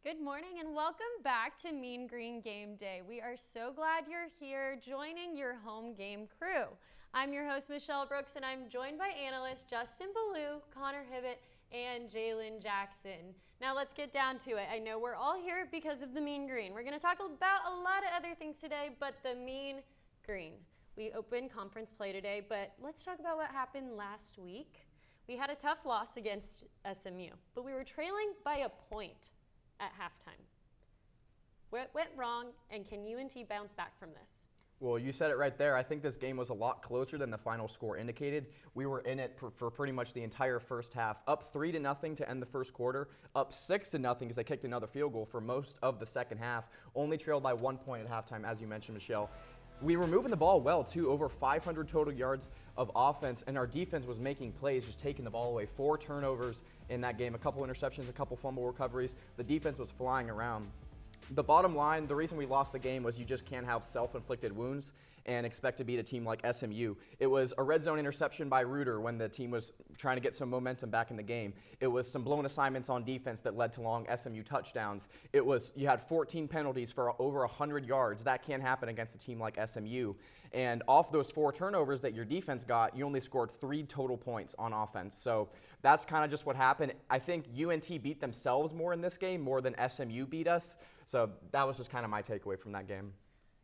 Good morning and welcome back to Mean Green Game Day. We are so glad you're here joining your home game crew. I'm your host, Michelle Brooks, and I'm joined by analysts Justin Ballou, Connor Hibbett, and Jaelon Jackson. Now let's get down to it. I know we're all here because of the Mean Green. We're going to talk about a lot of other things today, but the Mean Green. We opened conference play today, but let's talk about what happened last week. We had a tough loss against SMU, but we were trailing by a point at halftime. What went wrong, and can UNT bounce back from this? Well, you said it right there. I think this game was a lot closer than the final score indicated. We were in it for pretty much the entire first half, up 3-0 to end the first quarter, up 6-0 because they kicked another field goal for most of the second half, only trailed by 1 point at halftime, as you mentioned, Michelle. We were moving the ball well, too, over 500 total yards of offense, and our defense was making plays, just taking the ball away. 4 turnovers in that game, a couple interceptions, a couple fumble recoveries. The defense was flying around. The bottom line, the reason we lost the game was you just can't have self-inflicted wounds and expect to beat a team like SMU. It was a red zone interception by Reuter when the team was trying to get some momentum back in the game. It was some blown assignments on defense that led to long SMU touchdowns. You had 14 penalties for over 100 yards. That can't happen against a team like SMU. And off those 4 turnovers that your defense got, you only scored 3 total points on offense. So that's kind of just what happened. I think UNT beat themselves more in this game, more than SMU beat us. So that was just kind of my takeaway from that game.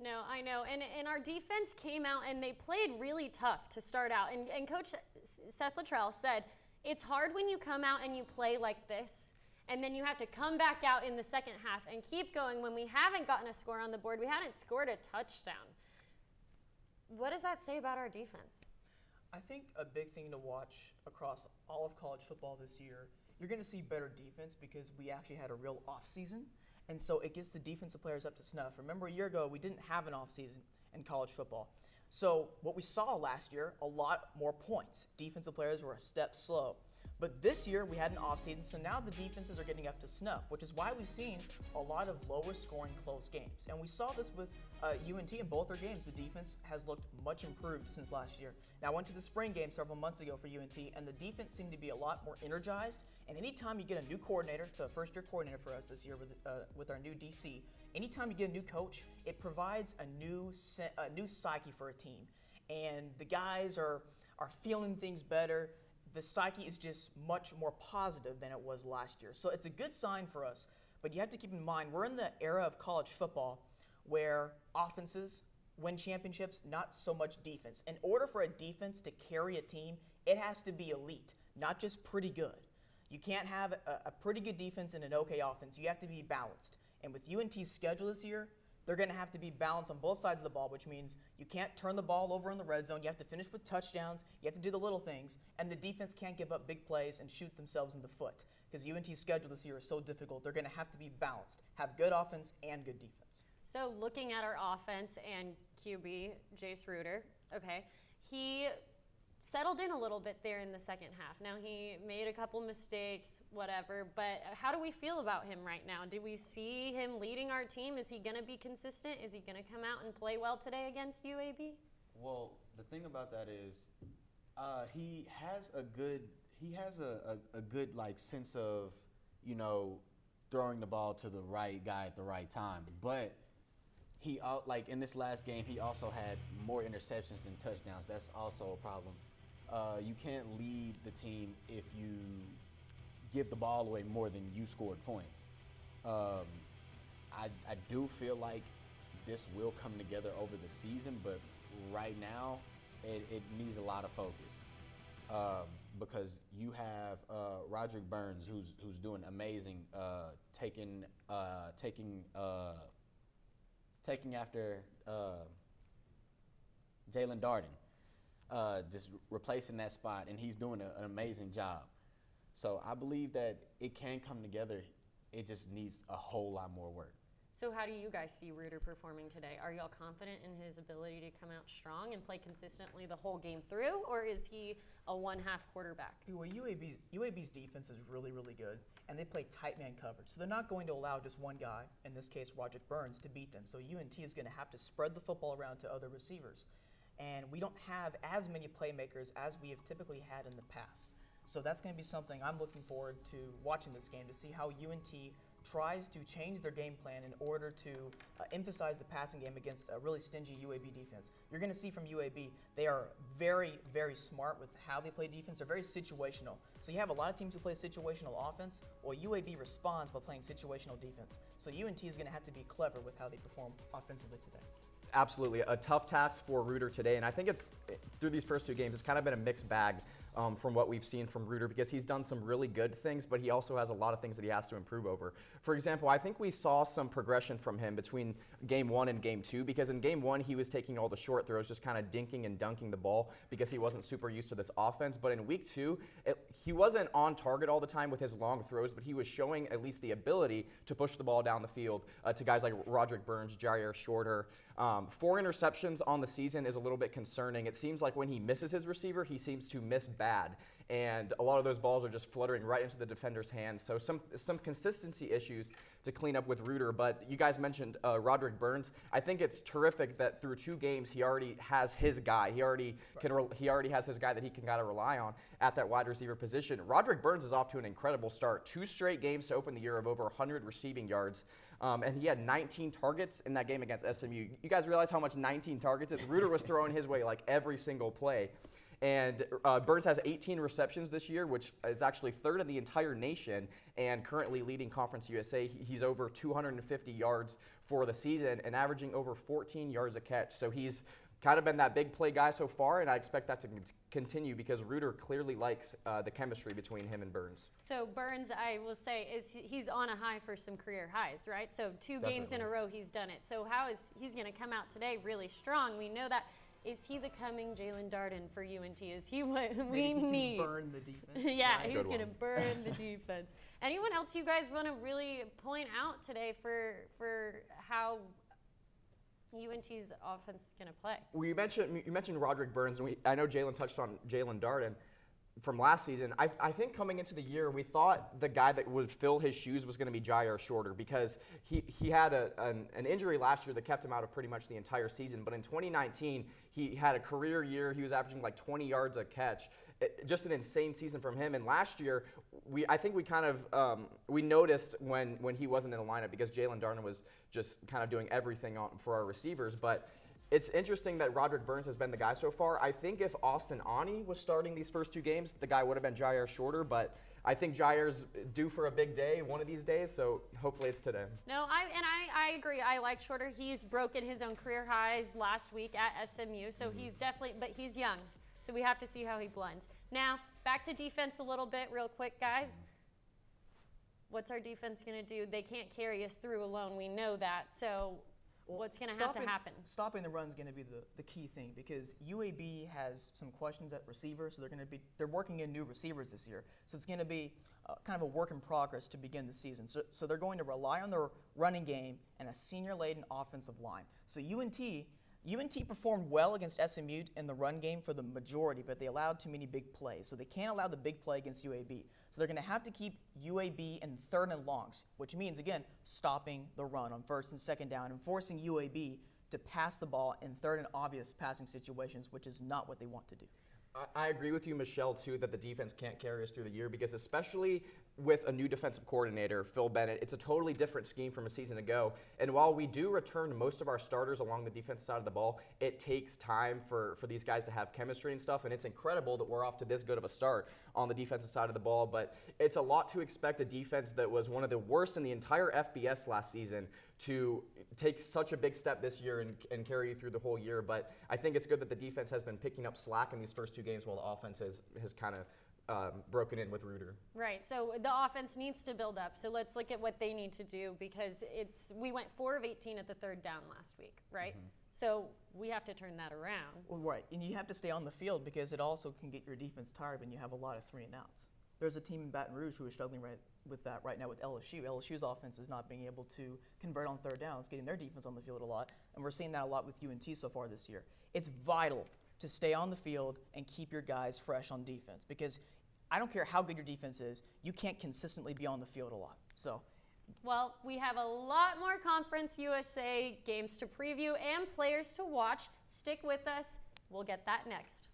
No, I know. And our defense came out and they played really tough to start out. And Coach Seth Luttrell said, it's hard when you come out and you play like this, and then you have to come back out in the second half and keep going when we haven't gotten a score on the board. We hadn't scored a touchdown. What does that say about our defense? I think a big thing to watch across all of college football this year, you're going to see better defense because we actually had a real offseason. And so it gets the defensive players up to snuff. Remember, a year ago, we didn't have an offseason in college football. So what we saw last year, a lot more points. Defensive players were a step slow. But this year, we had an offseason, so now the defenses are getting up to snuff, which is why we've seen a lot of lowest scoring close games. And we saw this with UNT in both their games. The defense has looked much improved since last year. Now, I went to the spring game several months ago for UNT, and the defense seemed to be a lot more energized. And anytime you get a new coordinator, it's a first-year coordinator for us this year with our new DC, anytime you get a new coach, it provides a new psyche for a team. And the guys are feeling things better. The psyche is just much more positive than it was last year. So it's a good sign for us. But you have to keep in mind, we're in the era of college football where offenses win championships, not so much defense. In order for a defense to carry a team, it has to be elite, not just pretty good. You can't have a pretty good defense and an okay offense. You have to be balanced. And with UNT's schedule this year, they're going to have to be balanced on both sides of the ball, which means you can't turn the ball over in the red zone. You have to finish with touchdowns. You have to do the little things. And the defense can't give up big plays and shoot themselves in the foot because UNT's schedule this year is so difficult. They're going to have to be balanced, have good offense and good defense. So looking at our offense and QB, Jace Reuter, okay, he settled in a little bit there in the second half. Now, he made a couple mistakes, whatever, but how do we feel about him right now? Do we see him leading our team? Is he going to be consistent? Is he going to come out and play well today against UAB? Well, the thing about that is he has a good like sense of, throwing the ball to the right guy at the right time. But he like in this last game, he also had more interceptions than touchdowns. That's also a problem. You can't lead the team if you give the ball away more than you scored points. I do feel like this will come together over the season, but right now it needs a lot of focus because you have Roderick Burns who's doing amazing, taking after Jaelon Darden, just replacing that spot, and he's doing an amazing job. So I believe that it can come together. It just needs a whole lot more work. So how do you guys see Reuter performing today? Are y'all confident in his ability to come out strong and play consistently the whole game through, or is he a one-half quarterback? Well, UAB's defense is really, really good, and they play tight man coverage. So they're not going to allow just one guy, in this case Roderick Burns, to beat them. So UNT is going to have to spread the football around to other receivers. And we don't have as many playmakers as we have typically had in the past. So that's going to be something I'm looking forward to watching this game, to see how UNT tries to change their game plan in order to emphasize the passing game against a really stingy UAB defense. You're going to see from UAB, they are very, very smart with how they play defense. They're very situational. So you have a lot of teams who play situational offense, while UAB responds by playing situational defense. So UNT is going to have to be clever with how they perform offensively today. Absolutely, a tough task for Reuter today, and I think it's through these first 2 games, it's kind of been a mixed bag from what we've seen from Reuter, because he's done some really good things, but he also has a lot of things that he has to improve over. For example, I think we saw some progression from him between game 1 and game 2, because in game 1 he was taking all the short throws, just kind of dinking and dunking the ball because he wasn't super used to this offense. But in week 2, he wasn't on target all the time with his long throws, but he was showing at least the ability to push the ball down the field to guys like Roderick Burns, Jair Shorter. 4 interceptions on the season is a little bit concerning. It seems like when he misses his receiver, he seems to miss bad. And a lot of those balls are just fluttering right into the defender's hands. So some consistency issues to clean up with Reuter. But you guys mentioned Roderick Burns. I think it's terrific that through 2 games he already has his guy. He already has his guy that he can kind of rely on at that wide receiver position. Roderick Burns is off to an incredible start. 2 straight games to open the year of over 100 receiving yards. And he had 19 targets in that game against SMU. You guys realize how much 19 targets is? Reuter was throwing his way like every single play. And Burns has 18 receptions this year, which is actually 3rd in the entire nation, and currently leading Conference USA. He's over 250 yards for the season and averaging over 14 yards a catch. So he's kind of been that big play guy so far, and I expect that to continue because Reuter clearly likes the chemistry between him and Burns. So Burns, I will say, he's on a high for some career highs, right? So 2 games in a row he's done it. So he's going to come out today really strong? We know that. Is he the coming Jaelon Darden for UNT? Is he what we need? Burn the defense. Yeah, right? he's going to burn the defense. Anyone else you guys want to really point out today for how UNT's offense is going to play? Well, you mentioned Roderick Burns, and I know Jaelon touched on Jaelon Darden from last season. I think coming into the year, we thought the guy that would fill his shoes was going to be Jair Shorter, because he had an injury last year that kept him out of pretty much the entire season. But in 2019, he had a career year. He was averaging like 20 yards a catch. Just an insane season from him. And last year, I think we kind of we noticed when he wasn't in the lineup, because Jaelon Darden was just kind of doing everything for our receivers. But it's interesting that Roderick Burns has been the guy so far. I think if Austin Ani was starting these first 2 games, the guy would have been Jair Shorter, but I think Jair's due for a big day one of these days, so hopefully it's today. No, I agree. I like Shorter. He's broken his own career highs last week at SMU, so he's definitely, but he's young, so we have to see how he blends. Now, back to defense a little bit real quick, guys. What's our defense going to do? They can't carry us through alone. We know that, so what's going to have to happen? Stopping the run is going to be the key thing, because UAB has some questions at receiver, so they're working in new receivers this year. So it's going to be kind of a work in progress to begin the season. So they're going to rely on their running game and a senior-laden offensive line. So UNT performed well against SMU in the run game for the majority, but they allowed too many big plays. So they can't allow the big play against UAB. So they're going to have to keep UAB in 3rd and longs, which means, again, stopping the run on 1st and 2nd down and forcing UAB to pass the ball in 3rd and obvious passing situations, which is not what they want to do. I agree with you, Michelle, too, that the defense can't carry us through the year, because especially with a new defensive coordinator, Phil Bennett, it's a totally different scheme from a season ago. And while we do return most of our starters along the defensive side of the ball, it takes time for these guys to have chemistry and stuff. And it's incredible that we're off to this good of a start on the defensive side of the ball. But it's a lot to expect a defense that was one of the worst in the entire FBS last season to take such a big step this year and carry you through the whole year. But I think it's good that the defense has been picking up slack in these first 2 games while the offense has kind of broken in with Reuter. Right, so the offense needs to build up. So let's look at what they need to do, because we went 4 of 18 at the 3rd down last week, right? Mm-hmm. So we have to turn that around. Well, right, and you have to stay on the field, because it also can get your defense tired when you have a lot of 3 and outs. There's a team in Baton Rouge who is struggling with that right now with LSU. LSU's offense is not being able to convert on 3rd downs, getting their defense on the field a lot, and we're seeing that a lot with UNT so far this year. It's vital to stay on the field and keep your guys fresh on defense, because I don't care how good your defense is, you can't consistently be on the field a lot. So, well, we have a lot more Conference USA games to preview and players to watch. Stick with us. We'll get that next.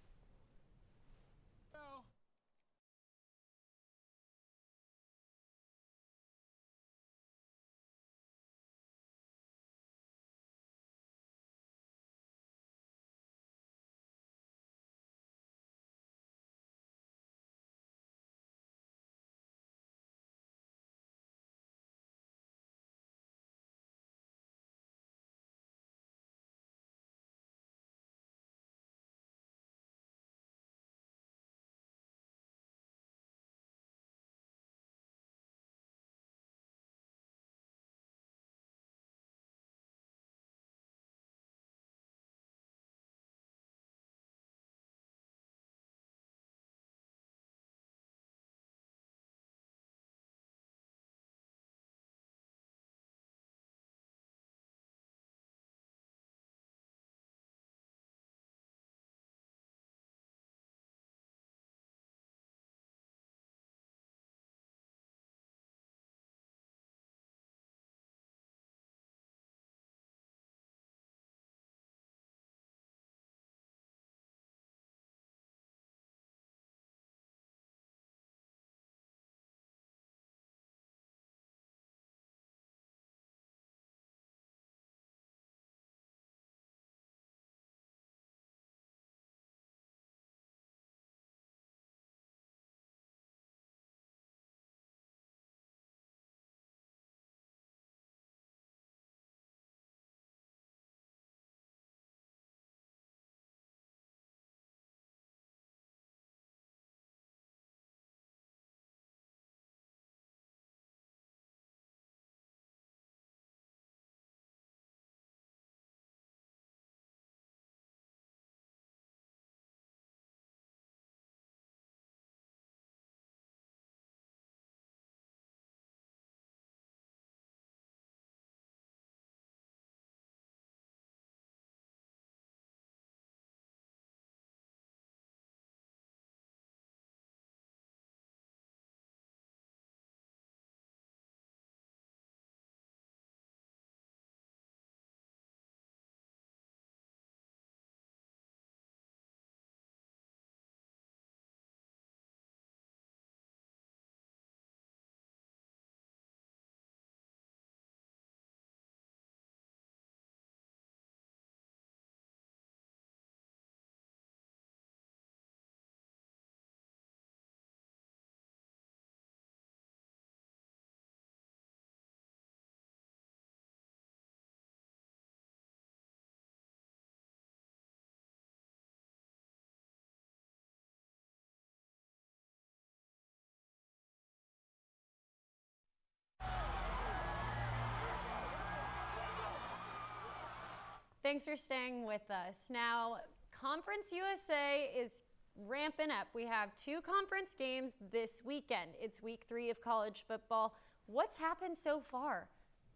Thanks for staying with us. Now, Conference USA is ramping up. We have 2 conference games this weekend. It's week 3 of college football. What's happened so far?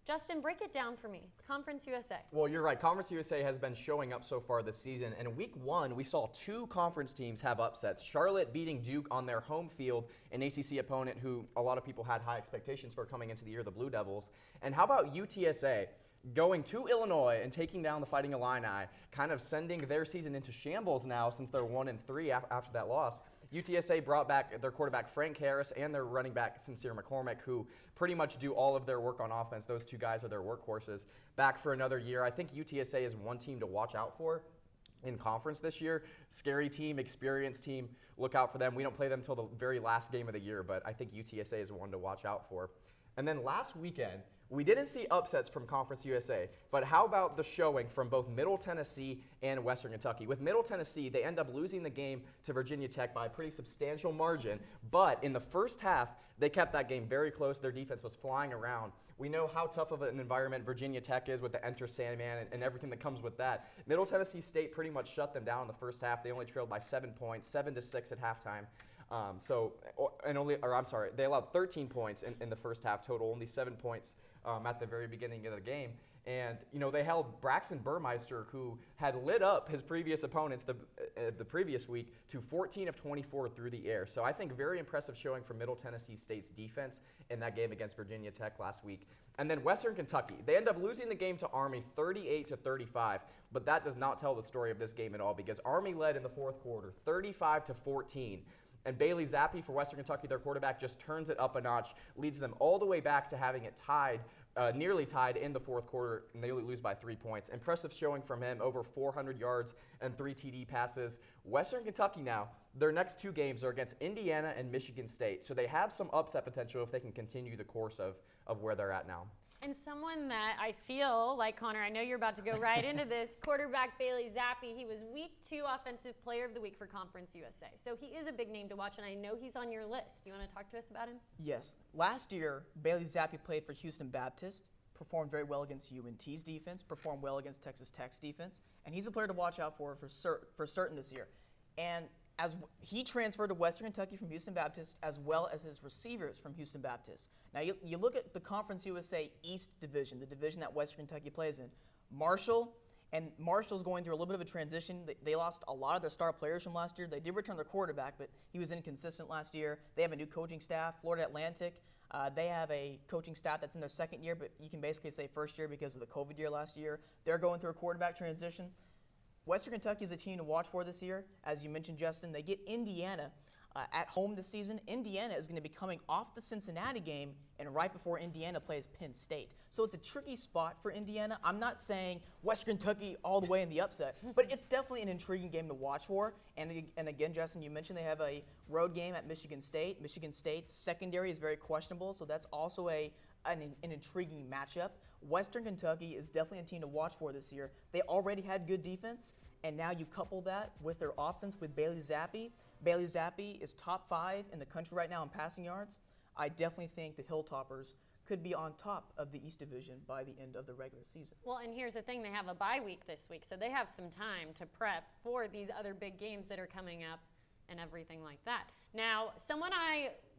Justin, break it down for me. Conference USA. Well, you're right. Conference USA has been showing up so far this season. And in week 1, we saw 2 conference teams have upsets. Charlotte beating Duke on their home field, an ACC opponent who a lot of people had high expectations for coming into the year, the Blue Devils. And how about UTSA going to Illinois and taking down the Fighting Illini, kind of sending their season into shambles now since they're 1-3 after that loss. UTSA brought back their quarterback Frank Harris and their running back Sincere McCormick, who pretty much do all of their work on offense. Those 2 guys are their workhorses. Back for another year. I think UTSA is one team to watch out for in conference this year. Scary team, experienced team. Look out for them. We don't play them until the very last game of the year, but I think UTSA is one to watch out for. And then last weekend, we didn't see upsets from Conference USA, but how about the showing from both Middle Tennessee and Western Kentucky? With Middle Tennessee, they end up losing the game to Virginia Tech by a pretty substantial margin, but in the first half, they kept that game very close. Their defense was flying around. We know how tough of an environment Virginia Tech is with the Enter Sandman and everything that comes with that. Middle Tennessee State pretty much shut them down in the first half. They only trailed by 7 points, 7-6 at halftime. They allowed 13 points in the first half total, only 7 points at the very beginning of the game. And, they held Braxton Burmeister, who had lit up his previous opponents the previous week, to 14 of 24 through the air. So I think very impressive showing from Middle Tennessee State's defense in that game against Virginia Tech last week. And then Western Kentucky, they end up losing the game to Army 38-35, but that does not tell the story of this game at all, because Army led in the fourth quarter 35-14. And Bailey Zappi for Western Kentucky, their quarterback, just turns it up a notch, leads them all the way back to having it tied, nearly tied in the fourth quarter, and they lose by 3 points. Impressive showing from him, over 400 yards and 3 TD passes. Western Kentucky now, their next 2 games are against Indiana and Michigan State, so they have some upset potential if they can continue the course of where they're at now. And someone that I feel like, Connor, I know you're about to go right into this, quarterback Bailey Zappi. He was week 2 Offensive Player of the Week for Conference USA. So he is a big name to watch, and I know he's on your list. Do you want to talk to us about him? Yes. Last year, Bailey Zappi played for Houston Baptist, performed very well against UNT's defense, performed well against Texas Tech's defense, and he's a player to watch out for certain this year. And as he transferred to Western Kentucky from Houston Baptist, as well as his receivers from Houston Baptist. Now, you look at the Conference USA East Division, the division that Western Kentucky plays in. Marshall's going through a little bit of a transition. They lost a lot of their star players from last year. They did return their quarterback, but he was inconsistent last year. They have a new coaching staff. Florida Atlantic, they have a coaching staff that's in their second year, but you can basically say first year because of the COVID year last year. They're going through a quarterback transition. Western Kentucky is a team to watch for this year. As you mentioned, Justin, they get Indiana at home this season. Indiana is going to be coming off the Cincinnati game and right before Indiana plays Penn State. So it's a tricky spot for Indiana. I'm not saying Western Kentucky all the way in the upset, but it's definitely an intriguing game to watch for. And again, Justin, you mentioned they have a road game at Michigan State. Michigan State's secondary is very questionable, so that's also an intriguing matchup. Western Kentucky is definitely a team to watch for this year. They already had good defense, and now you couple that with their offense with Bailey Zappi. Bailey Zappi is top 5 in the country right now in passing yards. I definitely think the Hilltoppers could be on top of the East Division by the end of the regular season. Well, and here's the thing, they have a bye week this week, so they have some time to prep for these other big games that are coming up and everything like that. Now,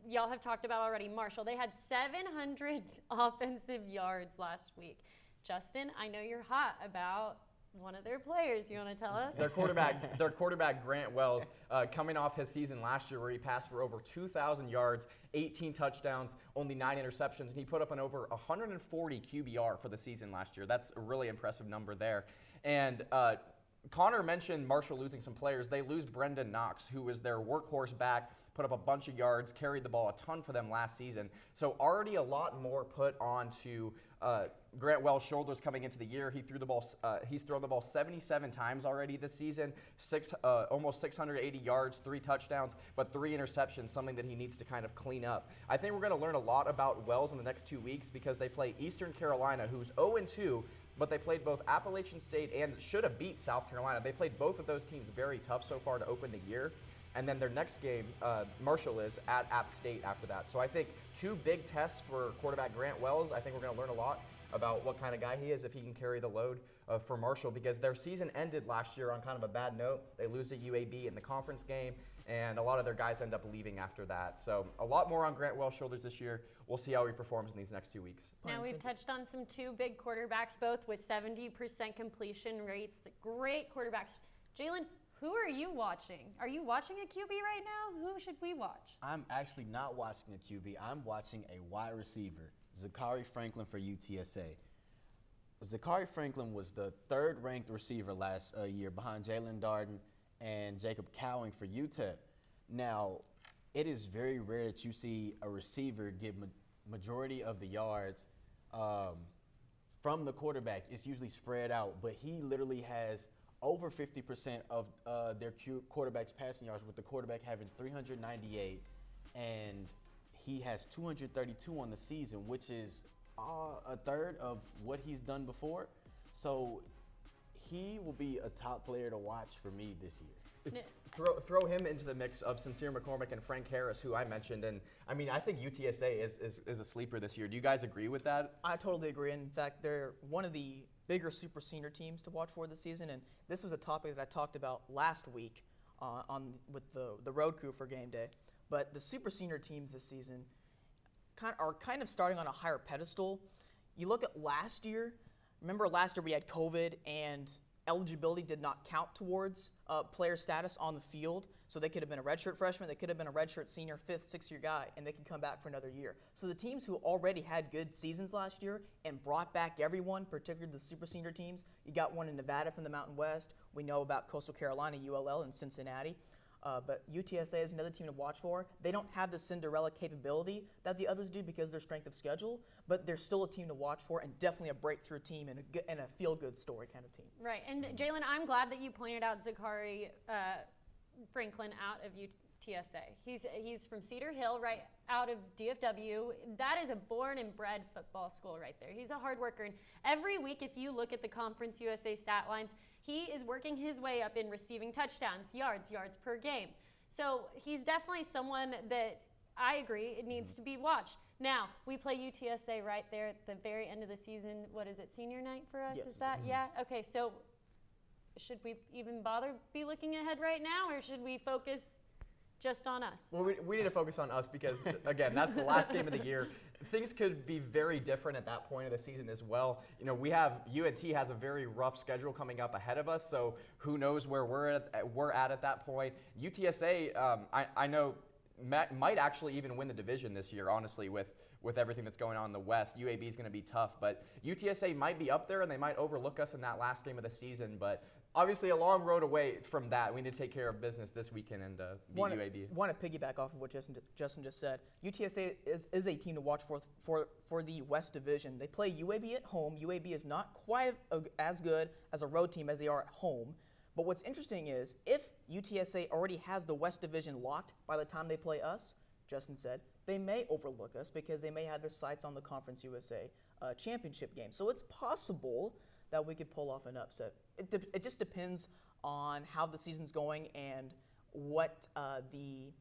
y'all have talked about already, Marshall, they had 700 offensive yards last week. Justin, I know you're hot about one of their players. You want to tell us? Their quarterback Grant Wells, coming off his season last year where he passed for over 2,000 yards, 18 touchdowns, only 9 interceptions, and he put up an over 140 QBR for the season last year. That's a really impressive number there. And Connor mentioned Marshall losing some players. They lose Brendan Knox, who was their workhorse back, put up a bunch of yards, carried the ball a ton for them last season. So already a lot more put onto Grant Wells' shoulders coming into the year. He's thrown the ball 77 times already this season, almost 680 yards, 3 touchdowns, but 3 interceptions, something that he needs to kind of clean up. I think we're going to learn a lot about Wells in the next 2 weeks because they play Eastern Carolina, who's 0-2, but they played both Appalachian State and should have beat South Carolina. They played both of those teams very tough so far to open the year. And then their next game, Marshall is at App State after that. So I think 2 big tests for quarterback Grant Wells. I think we're going to learn a lot about what kind of guy he is, if he can carry the load for Marshall, because their season ended last year on kind of a bad note. They lose to UAB in the conference game, and a lot of their guys end up leaving after that. So a lot more on Grant Wells' shoulders this year. We'll see how he performs in these next 2 weeks. Now, we've touched on some two big quarterbacks, both with 70% completion rates. The great quarterbacks. Jaelon, who are you watching? Are you watching a QB right now? Who should we watch? I'm actually not watching a QB. I'm watching a wide receiver, Zachary Franklin for UTSA. Zachary Franklin was the third-ranked receiver last year behind Jaelon Darden and Jacob Cowing for UTEP. Now, it is very rare that you see a receiver get majority of the yards from the quarterback. It's usually spread out, but he literally has over 50% of their quarterback's passing yards, with the quarterback having 398, and he has 232 on the season, which is a third of what he's done before. So he will be a top player to watch for me this year. Throw him into the mix of Sincere McCormick and Frank Harris, who I mentioned. And I mean, I think UTSA is a sleeper this year. Do you guys agree with that? I totally agree. In fact, they're one of the bigger super senior teams to watch for this season. And this was a topic that I talked about last week with the road crew for Game Day. But the super senior teams this season are kind of starting on a higher pedestal. You look at last year. Remember last year we had COVID and eligibility did not count towards player status on the field. So they could have been a redshirt freshman, they could have been a redshirt senior, fifth, sixth-year guy, and they can come back for another year. So the teams who already had good seasons last year and brought back everyone, particularly the super senior teams, you got one in Nevada from the Mountain West. We know about Coastal Carolina, ULL, and Cincinnati. But UTSA is another team to watch for. They don't have the Cinderella capability that the others do because of their strength of schedule, but they're still a team to watch for and definitely a breakthrough team and a feel-good story kind of team. Right. And Jaelon, I'm glad that you pointed out Zachary Franklin out of UTSA. He's from Cedar Hill, right out of DFW. That is a born and bred football school right there. He's a hard worker. And every week, if you look at the Conference USA stat lines, he is working his way up in receiving touchdowns, yards per game. So he's definitely someone that I agree it needs to be watched. Now, we play UTSA right there at the very end of the season. What is it, senior night for us? Yes. Is that? Yeah? Okay, so should we even bother be looking ahead right now, or should we focus just on us? Well, we need to focus on us because, again, that's the last game of the year. Things could be very different at that point of the season as well. You know, UNT has a very rough schedule coming up ahead of us, so who knows where we're at that point. UTSA, I know, might actually even win the division this year, honestly, with everything that's going on in the West. UAB is going to be tough, but UTSA might be up there and they might overlook us in that last game of the season, but obviously a long road away from that. We need to take care of business this weekend and beat UAB. Want to piggyback off of what Justin just said. UTSA is a team to watch for the West Division. They play UAB at home. UAB is not quite as good as a road team as they are at home. But what's interesting is if UTSA already has the West Division locked by the time they play us, Justin said, they may overlook us because they may have their sights on the Conference USA championship game. So it's possible that we could pull off an upset. It just depends on how the season's going and what the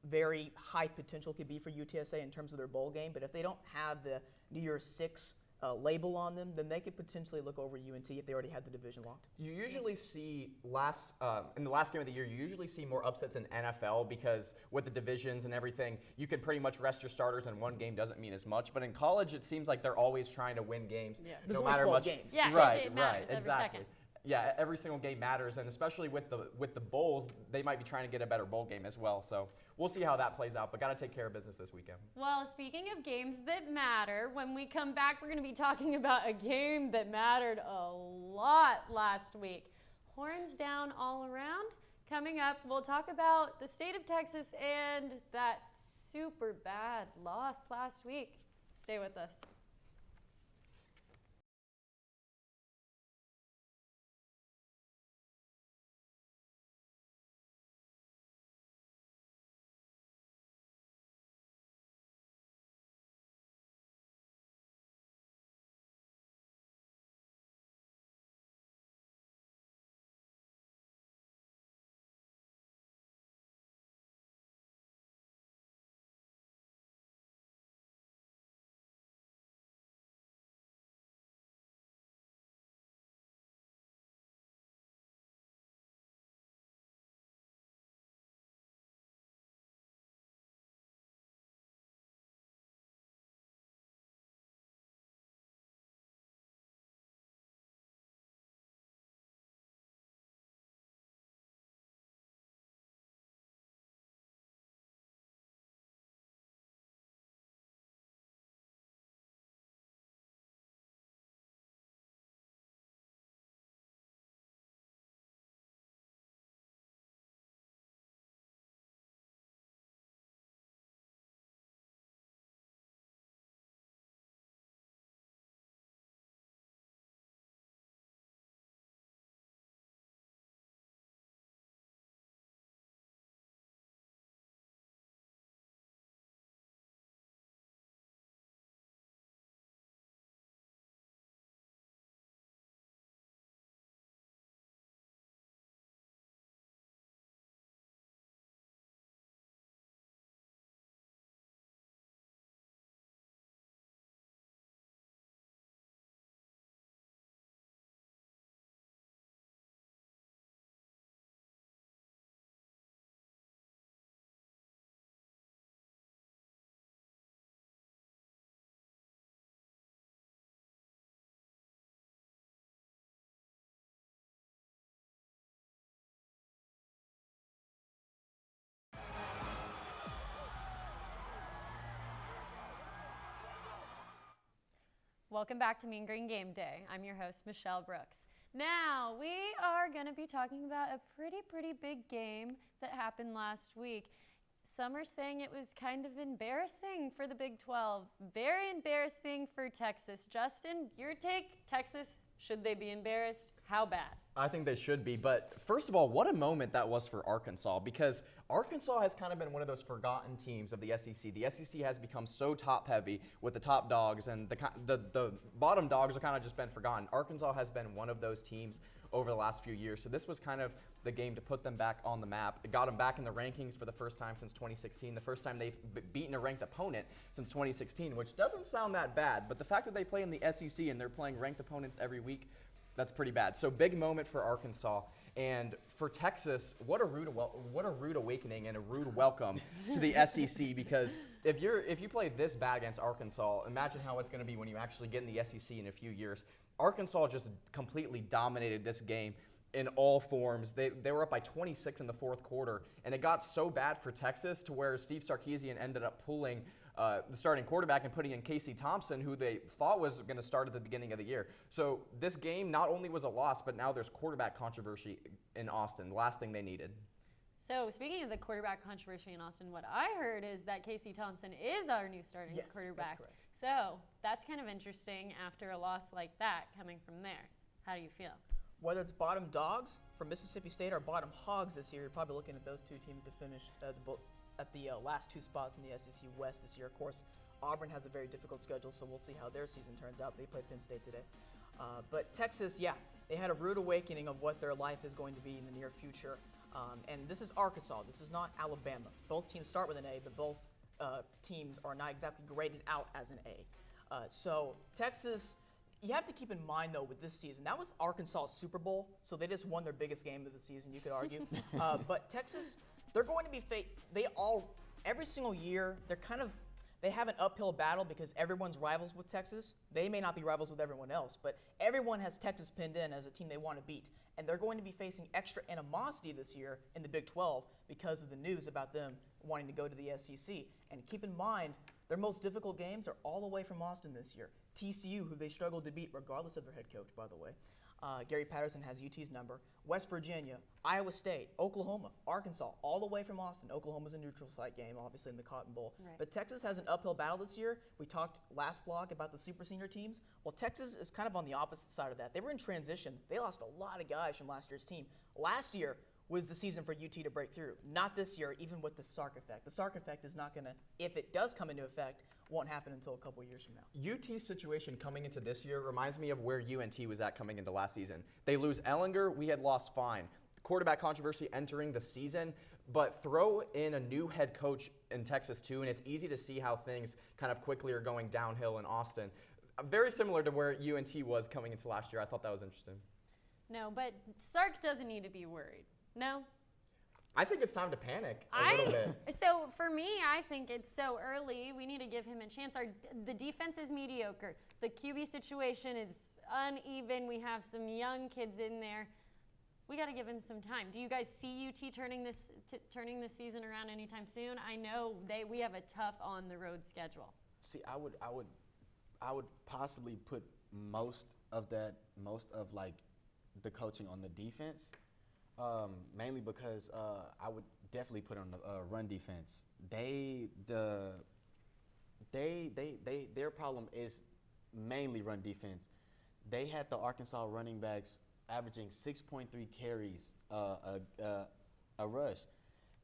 very high potential could be for UTSA in terms of their bowl game. But if they don't have the New Year's Six label on them, then they could potentially look over UNT if they already had the division locked. You usually see in the last game of the year, you usually see more upsets in NFL because with the divisions and everything, you can pretty much rest your starters and one game doesn't mean as much. But in college, it seems like they're always trying to win games. Yeah, no there's only matter 12 much. games. Yeah, right, it matters every exactly. second. Yeah, every single game matters, and especially with the bowls, they might be trying to get a better bowl game as well. So we'll see how that plays out, but got to take care of business this weekend. Well, speaking of games that matter, when we come back, we're going to be talking about a game that mattered a lot last week. Horns down all around. Coming up, we'll talk about the state of Texas and that super bad loss last week. Stay with us. Welcome back to Mean Green Game Day. I'm your host, Michelle Brooks. Now, we are going to be talking about a pretty big game that happened last week. Some are saying it was kind of embarrassing for the Big 12. Very embarrassing for Texas. Justin, your take, Texas, should they be embarrassed? How bad? I think they should be, but first of all, what a moment that was for Arkansas, because Arkansas has kind of been one of those forgotten teams of the SEC. The SEC has become so top-heavy with the top dogs, and the bottom dogs are kind of just been forgotten. Arkansas has been one of those teams over the last few years, so this was kind of the game to put them back on the map. It got them back in the rankings for the first time since 2016, the first time they've beaten a ranked opponent since 2016, which doesn't sound that bad, but the fact that they play in the SEC and they're playing ranked opponents every week, that's pretty bad. So big moment for Arkansas. And for Texas, what a rude awakening and a rude welcome to the SEC, because if you play this bad against Arkansas, imagine how it's going to be when you actually get in the SEC in a few years. Arkansas just completely dominated this game in all forms. They were up by 26 in the fourth quarter, and it got so bad for Texas to where Steve Sarkisian ended up pulling the starting quarterback and putting in Casey Thompson, who they thought was going to start at the beginning of the year. So this game not only was a loss, but now there's quarterback controversy in Austin, the last thing they needed. So speaking of the quarterback controversy in Austin, what I heard is that Casey Thompson is our new starting quarterback. That's correct. So that's kind of interesting after a loss like that coming from there. How do you feel? Whether it's bottom dogs from Mississippi State or bottom hogs this year, you're probably looking at those two teams to finish at the last two spots in the SEC West this year. Of course, Auburn has a very difficult schedule, so we'll see how their season turns out. They play Penn State today. But Texas, they had a rude awakening of what their life is going to be in the near future. And this is Arkansas. This is not Alabama. Both teams start with an A, but both teams are not exactly graded out as an A. So Texas, you have to keep in mind, though, with this season, that was Arkansas' Super Bowl, so they just won their biggest game of the season, you could argue. But Texas, they're going to be every single year, they have an uphill battle because everyone's rivals with Texas. They may not be rivals with everyone else, but everyone has Texas pinned in as a team they want to beat. And they're going to be facing extra animosity this year in the Big 12 because of the news about them wanting to go to the SEC. And keep in mind, their most difficult games are all the way from Austin this year. TCU, who they struggled to beat regardless of their head coach, by the way. Gary Patterson has UT's number. West Virginia, Iowa State, Oklahoma, Arkansas, all the way from Austin. Oklahoma's a neutral site game, obviously, in the Cotton Bowl. Right. But Texas has an uphill battle this year. We talked last blog about the super senior teams. Well, Texas is kind of on the opposite side of that. They were in transition. They lost a lot of guys from last year's team. Last year was the season for UT to break through. Not this year, even with the Sark effect. The Sark effect is not going to, if it does come into effect, won't happen until a couple years from now. UT's situation coming into this year reminds me of where UNT was at coming into last season. They lose Ellinger, we had lost Fine. Quarterback controversy entering the season, but throw in a new head coach in Texas too, and it's easy to see how things kind of quickly are going downhill in Austin. Very similar to where UNT was coming into last year. I thought that was interesting. No, but Sark doesn't need to be worried. No? I think it's time to panic a little bit. So for me, I think it's so early. We need to give him a chance. The defense is mediocre. The QB situation is uneven. We have some young kids in there. We got to give him some time. Do you guys see UT turning this season around anytime soon? I know we have a tough on the road schedule. See, I would possibly put most of like the coaching on the defense. Mainly because I would definitely put on the run defense. Their problem is mainly run defense. They had the Arkansas running backs averaging 6.3 carries a rush,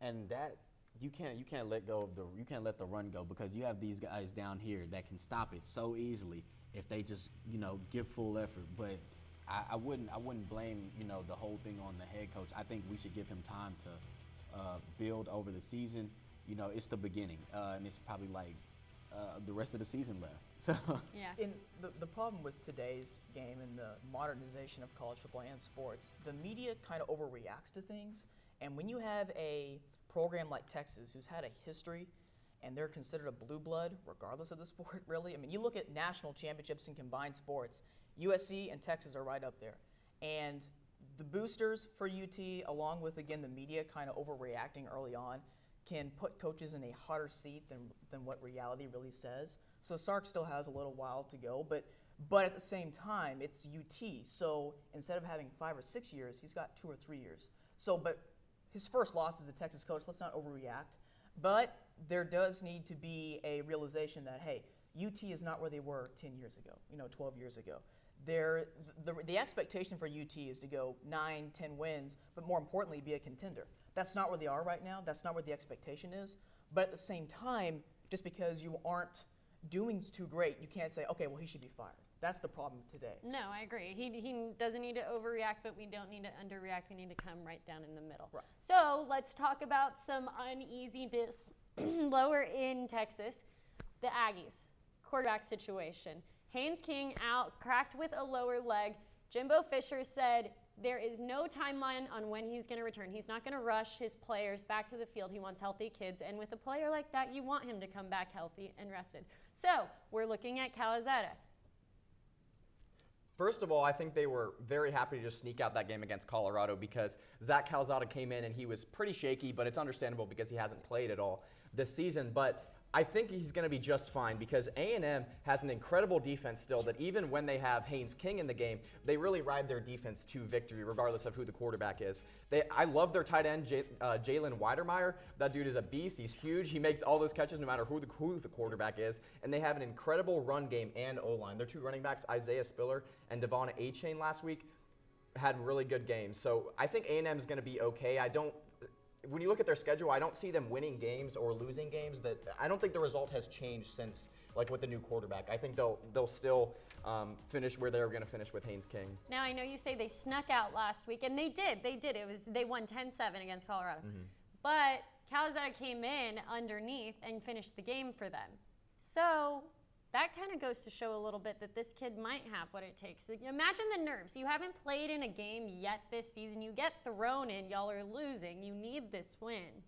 and that you can't let the run go because you have these guys down here that can stop it so easily if they just give full effort, but. I wouldn't blame the whole thing on the head coach. I think we should give him time to build over the season. It's the beginning, and it's probably like the rest of the season left. So yeah. In the problem with today's game and the modernization of college football and sports, the media kind of overreacts to things. And when you have a program like Texas, who's had a history, and they're considered a blue blood, regardless of the sport, really. I mean, you look at national championships in combined sports. USC and Texas are right up there. And the boosters for UT, along with, again, the media kind of overreacting early on, can put coaches in a hotter seat than what reality really says. So Sark still has a little while to go. But But at the same time, it's UT. So instead of having 5 or 6 years, he's got 2 or 3 years. So, but his first loss as a Texas coach, let's not overreact. But there does need to be a realization that, hey, UT is not where they were 10 years ago, 12 years ago. The expectation for UT is to go 9, 10 wins, but more importantly, be a contender. That's not where they are right now. That's not where the expectation is. But at the same time, just because you aren't doing too great, you can't say, okay, well, he should be fired. That's the problem today. No, I agree. He doesn't need to overreact, but we don't need to underreact. We need to come right down in the middle. Right. So let's talk about some uneasiness lower in Texas. The Aggies, quarterback situation. Haynes King out, cracked with a lower leg. Jimbo Fisher said there is no timeline on when he's going to return. He's not going to rush his players back to the field. He wants healthy kids. And with a player like that, you want him to come back healthy and rested. So we're looking at Calzada. First of all, I think they were very happy to just sneak out that game against Colorado because Zach Calzada came in and he was pretty shaky, but it's understandable because he hasn't played at all this season. But I think he's going to be just fine because A&M has an incredible defense still that even when they have Haynes King in the game, they really ride their defense to victory regardless of who the quarterback is. I love their tight end, Jaelon Weidermeyer. That dude is a beast. He's huge. He makes all those catches no matter who the quarterback is. And they have an incredible run game and O-line. Their 2 running backs, Isaiah Spiller and Devon Achane last week, had really good games. So I think A&M is going to be okay. When you look at their schedule, I don't see them winning games or losing games. I don't think the result has changed since, like, with the new quarterback. I think they'll still finish where they were going to finish with Haynes King. Now, I know you say they snuck out last week, and they did. They won 10-7 against Colorado. Mm-hmm. But Calzada came in underneath and finished the game for them. So that kind of goes to show a little bit that this kid might have what it takes. Imagine the nerves. You haven't played in a game yet this season. You get thrown in. Y'all are losing. You need this win.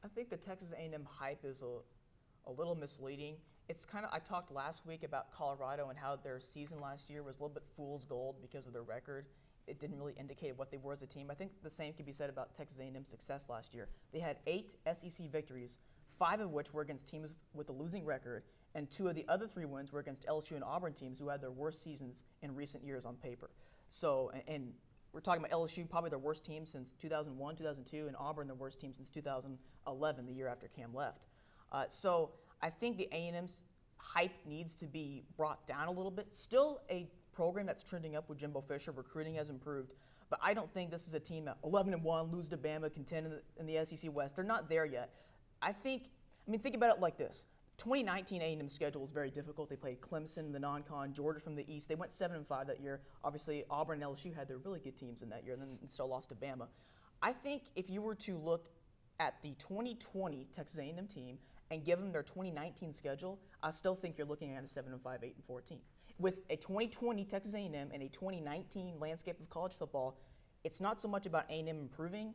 I think the Texas A&M hype is a little misleading. It's kind of, I talked last week about Colorado and how their season last year was a little bit fool's gold because of their record. It didn't really indicate what they were as a team. I think the same could be said about Texas A&M's success last year. They had 8 SEC victories, 5 of which were against teams with a losing record, and 2 of the other 3 wins were against LSU and Auburn teams who had their worst seasons in recent years on paper. So, and we're talking about LSU, probably their worst team since 2001, 2002, and Auburn their worst team since 2011, the year after Cam left. So I think the A&M's hype needs to be brought down a little bit. Still a program that's trending up with Jimbo Fisher. Recruiting has improved. But I don't think this is a team that 11-1, lose to Bama, contend in the SEC West. They're not there yet. Think about it like this. 2019 A&M schedule was very difficult. They played Clemson, the non-con, Georgia from the East. They went 7-5 that year. Obviously, Auburn and LSU had their really good teams in that year, and then still lost to Bama. I think if you were to look at the 2020 Texas A&M team and give them their 2019 schedule, I still think you're looking at a 7-5, 8-14. With a 2020 Texas A&M and a 2019 landscape of college football, it's not so much about A&M improving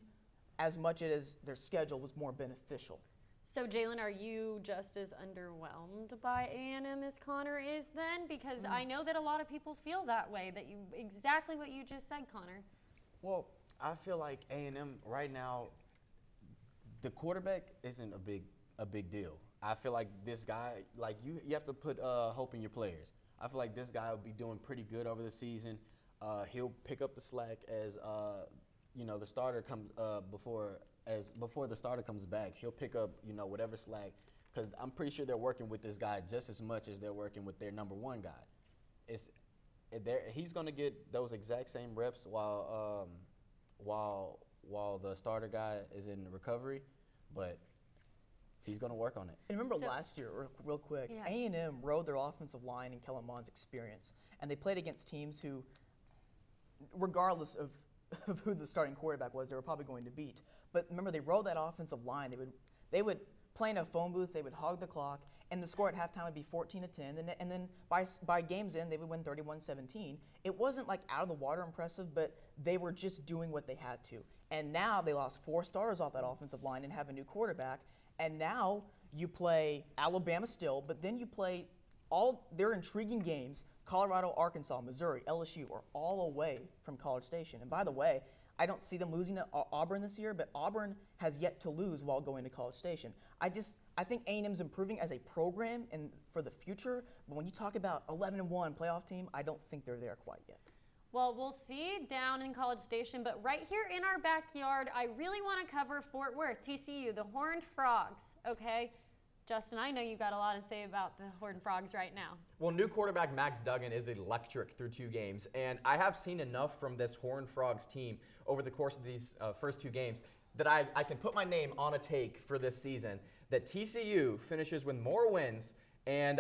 as much as their schedule was more beneficial. So, Jaelon, are you just as underwhelmed by A&M as Connor is then? Because I know that a lot of people feel that way, exactly what you just said, Connor. Well, I feel like A&M right now, the quarterback isn't a big deal. I feel like this guy, like you have to put hope in your players. I feel like this guy will be doing pretty good over the season. He'll pick up the slack as the starter comes before the starter comes back. He'll pick up whatever slack, because I'm pretty sure they're working with this guy just as much as they're working with their number 1 guy. He's going to get those exact same reps while the starter guy is in recovery, but he's going to work on it. And remember last year, real quick, yeah. A&M rode their offensive line and Kellen Mond's experience, and they played against teams who, regardless of who the starting quarterback was, they were probably going to beat. But remember, they rode that offensive line. They would play in a phone booth. They would hog the clock, and the score at halftime would be 14-10. And then by game's end, they would win 31-17. It wasn't like out of the water impressive, but they were just doing what they had to. And now they lost 4 starters off that offensive line and have a new quarterback. And now you play Alabama still, but then you play all their intriguing games: Colorado, Arkansas, Missouri, LSU are all away from College Station. And by the way, I don't see them losing to Auburn this year, but Auburn has yet to lose while going to College Station. I think A&M's improving as a program and for the future, but when you talk about 11-1 playoff team, I don't think they're there quite yet. Well, we'll see down in College Station, but right here in our backyard, I really want to cover Fort Worth, TCU, the Horned Frogs, okay? Justin, I know you've got a lot to say about the Horned Frogs right now. Well, new quarterback Max Duggan is electric through 2 games, and I have seen enough from this Horned Frogs team over the course of these first 2 games that I can put my name on a take for this season that TCU finishes with more wins and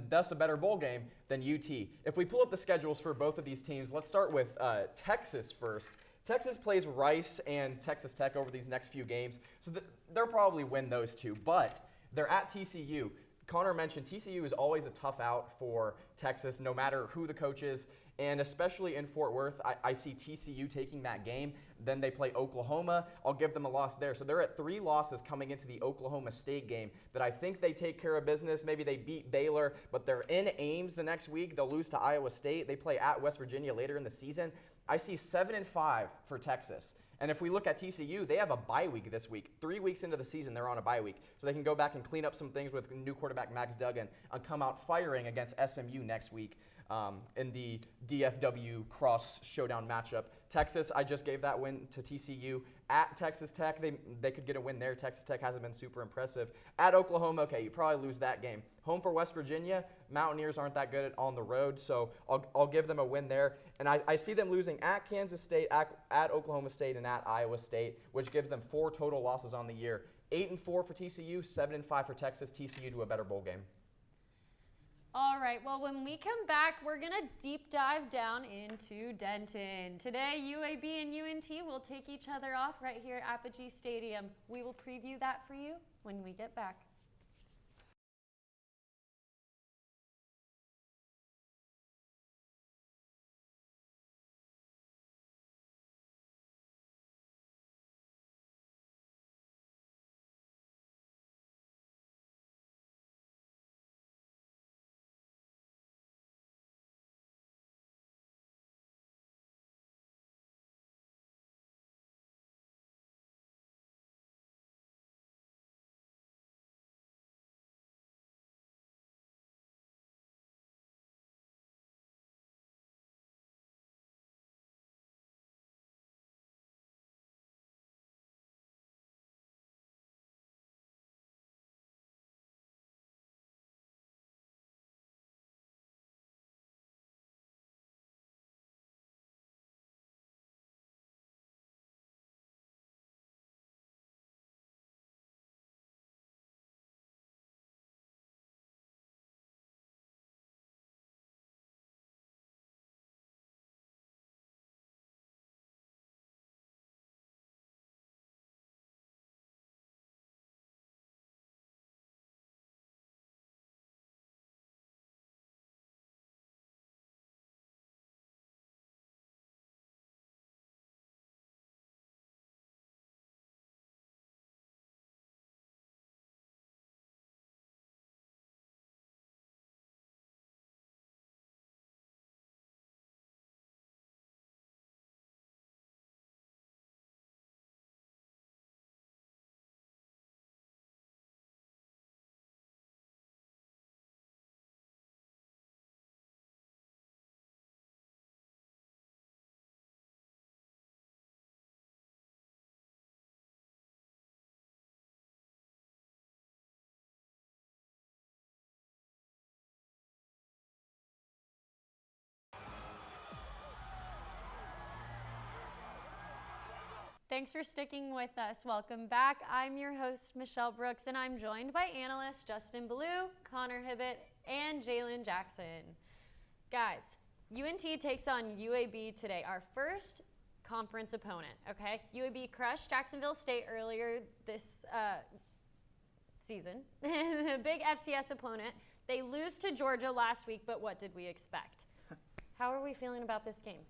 thus a better bowl game than UT. If we pull up the schedules for both of these teams, let's start with Texas first. Texas plays Rice and Texas Tech over these next few games, so they'll probably win those 2, but they're at TCU. Connor mentioned TCU is always a tough out for Texas, no matter who the coach is, and especially in Fort Worth, I see TCU taking that game. Then they play Oklahoma. I'll give them a loss there. So they're at 3 losses coming into the Oklahoma State game that I think they take care of business. Maybe they beat Baylor, but they're in Ames the next week. They'll lose to Iowa State. They play at West Virginia later in the season. I see 7-5 for Texas. And if we look at TCU, they have a bye week this week. 3 weeks into the season, they're on a bye week. So they can go back and clean up some things with new quarterback Max Duggan and come out firing against SMU next week in the DFW cross showdown matchup. Texas, I just gave that win to TCU. At Texas Tech, they could get a win there. Texas Tech hasn't been super impressive. At Oklahoma, okay, you probably lose that game. Home for West Virginia, Mountaineers aren't that good on the road, so I'll give them a win there. And I see them losing at Kansas State, at Oklahoma State, and at Iowa State, which gives them 4 total losses on the year. 8-4 for TCU, 7-5 for Texas. TCU to a better bowl game. All right, well, when we come back, we're going to deep dive down into Denton. Today, UAB and UNT will take each other off right here at Apogee Stadium. We will preview that for you when we get back. Thanks for sticking with us. Welcome back. I'm your host, Michelle Brooks, and I'm joined by analysts Justin Ballou, Connor Hibbett, and Jaelon Jackson. Guys, UNT takes on UAB today, our first conference opponent, okay? UAB crushed Jacksonville State earlier this season. Big FCS opponent. They lose to Georgia last week, but what did we expect? How are we feeling about this game?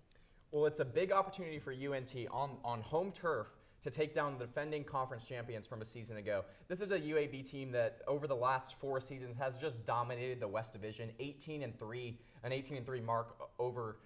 Well, it's a big opportunity for UNT on home turf to take down the defending conference champions from a season ago. This is a UAB team that over the last 4 seasons has just dominated the West Division, 18-3, an 18-3 mark over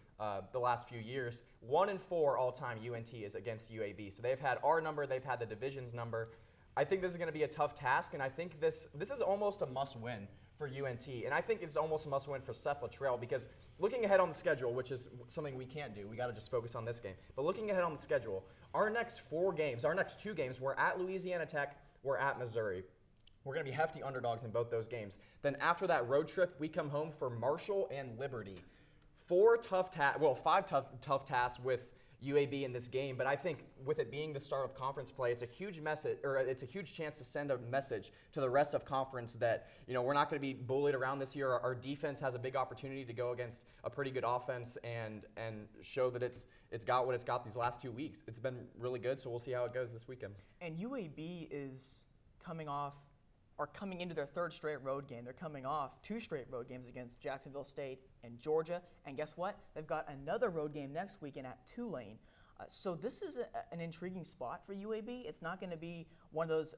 the last few years. 1-4 all-time UNT is against UAB. So they've had our number, they've had the division's number. I think this is going to be a tough task, and I think this is almost a must-win for UNT. And I think it's almost a must-win for Seth Luttrell because looking ahead on the schedule, which is something we can't do, we got to just focus on this game. But looking ahead on the schedule, our next 2 games, we're at Louisiana Tech, we're at Missouri. We're going to be hefty underdogs in both those games. Then after that road trip, we come home for Marshall and Liberty. 5 tough tasks with UAB in this game, but I think with it being the start of conference play, it's a huge message, or it's a huge chance to send a message to the rest of conference that we're not going to be bullied around this year. Our defense has a big opportunity to go against a pretty good offense and show that it's got what it's got these last 2 weeks. It's been really good, so we'll see how it goes this weekend. And UAB is coming into their 3rd straight road game. They're coming off 2 straight road games against Jacksonville State and Georgia. And guess what? They've got another road game next weekend at Tulane. So this is an intriguing spot for UAB. It's not going to be one of those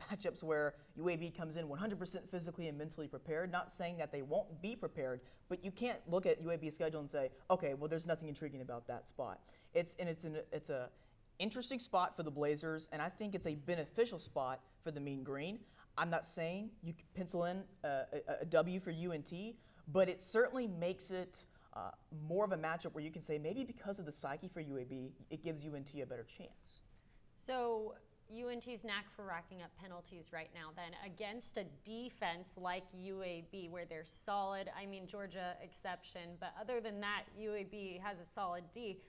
matchups where UAB comes in 100% physically and mentally prepared. Not saying that they won't be prepared, but you can't look at UAB's schedule and say, okay, well, there's nothing intriguing about that spot. It's a interesting spot for the Blazers, and I think it's a beneficial spot for the Mean Green. I'm not saying you can pencil in a W for UNT, but it certainly makes it more of a matchup where you can say maybe because of the psyche for UAB, it gives UNT a better chance. So UNT's knack for racking up penalties right now then against a defense like UAB where they're solid. I mean, Georgia exception, but other than that, UAB has a solid D.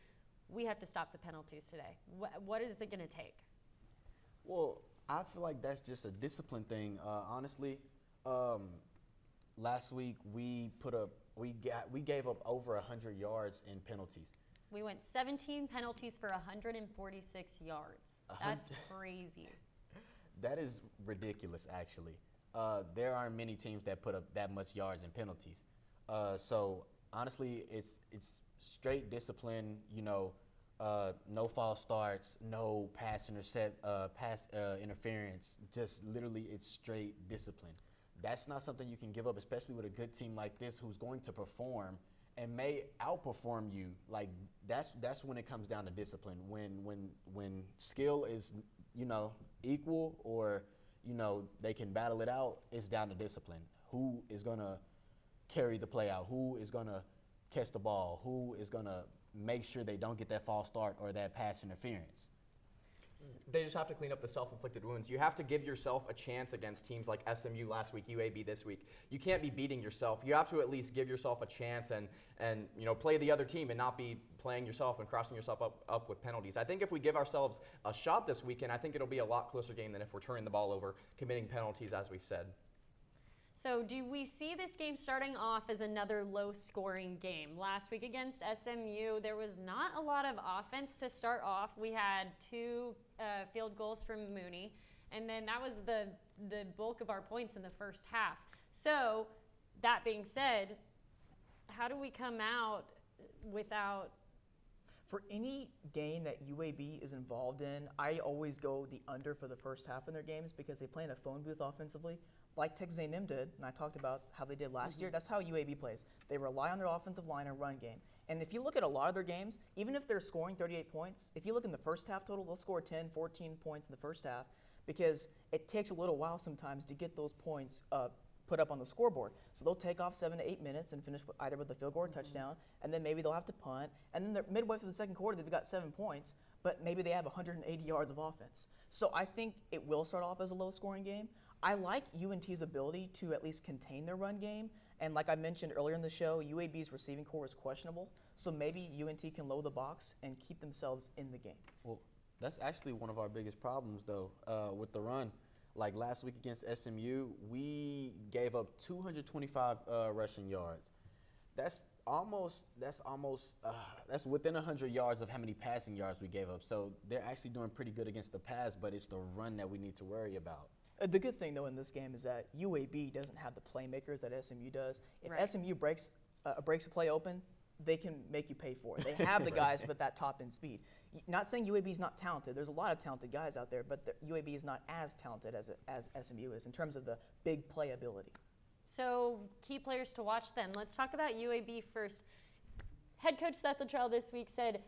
We have to stop the penalties today. What is it going to take? Well, I feel like that's just a discipline thing. Honestly, last week we gave up over 100 yards in penalties. We went 17 penalties for 146 yards. That's crazy. That is ridiculous, actually. There aren't many teams that put up that much yards in penalties. So honestly, it's straight discipline. No false starts, no pass interference. Just literally, it's straight discipline. That's not something you can give up, especially with a good team like this who's going to perform and may outperform you. Like that's when it comes down to discipline. When skill is equal or they can battle it out, it's down to discipline. Who is gonna carry the play out? Who is gonna catch the ball? Who is gonna make sure they don't get that false start or that pass interference? They just have to clean up the self-inflicted wounds. You have to give yourself a chance against teams like SMU last week, UAB this week. You can't be beating yourself. You have to at least give yourself a chance and play the other team and not be playing yourself and crossing yourself up with penalties. I think if we give ourselves a shot this weekend, I think it'll be a lot closer game than if we're turning the ball over, committing penalties, as we said. So do we see this game starting off as another low-scoring game? Last week against SMU, there was not a lot of offense to start off. We had 2 field goals from Mooney, and then that was the bulk of our points in the first half. So that being said, how do we come out without... For any game that UAB is involved in, I always go the under for the first half in their games because they play in a phone booth offensively. Like Texas A&M did, and I talked about how they did last year, that's how UAB plays. They rely on their offensive line and run game. And if you look at a lot of their games, even if they're scoring 38 points, if you look in the first half total, they'll score 10, 14 points in the first half because it takes a little while sometimes to get those points put up on the scoreboard. So they'll take off 7 to 8 minutes and finish either with a field goal or touchdown, and then maybe they'll have to punt. And then they're midway through the second quarter, they've got 7 points, but maybe they have 180 yards of offense. So I think it will start off as a low-scoring game. I like UNT's ability to at least contain their run game. And like I mentioned earlier in the show, UAB's receiving core is questionable. So maybe UNT can load the box and keep themselves in the game. Well, that's actually one of our biggest problems, though, with the run. Like last week against SMU, we gave up 225 rushing yards. That's within 100 yards of how many passing yards we gave up. So they're actually doing pretty good against the pass, but it's the run that we need to worry about. The good thing, though, in this game is that UAB doesn't have the playmakers that SMU does. If Right. SMU breaks a play open, they can make you pay for it. They have the guys with that top end speed. Not saying UAB is not talented. There's a lot of talented guys out there, but UAB is not as talented as SMU is in terms of the big play ability. So key players to watch then. Let's talk about UAB first. Head coach Seth Luttrell this week said,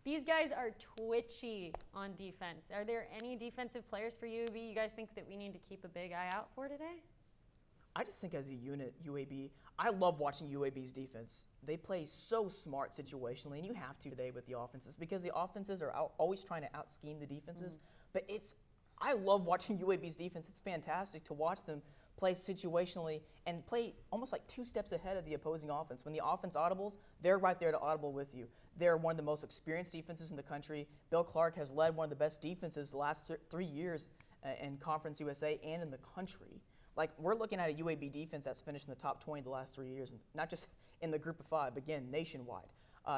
these guys are twitchy on defense. Are there any defensive players for UAB you guys think that we need to keep a big eye out for today? I just think as a unit, UAB, I love watching UAB's defense. They play so smart situationally, and you have to today with the offenses because the offenses are always trying to out-scheme the defenses. But I love watching UAB's defense. It's fantastic to watch them play situationally and play almost like 2 steps ahead of the opposing offense. When the offense audibles, they're right there to audible with you. They're one of the most experienced defenses in the country. Bill Clark has led one of the best defenses the last 3 years in Conference USA and in the country. Like, we're looking at a UAB defense that's finished in the top 20 the last 3 years, and not just in the group of 5, but again, nationwide.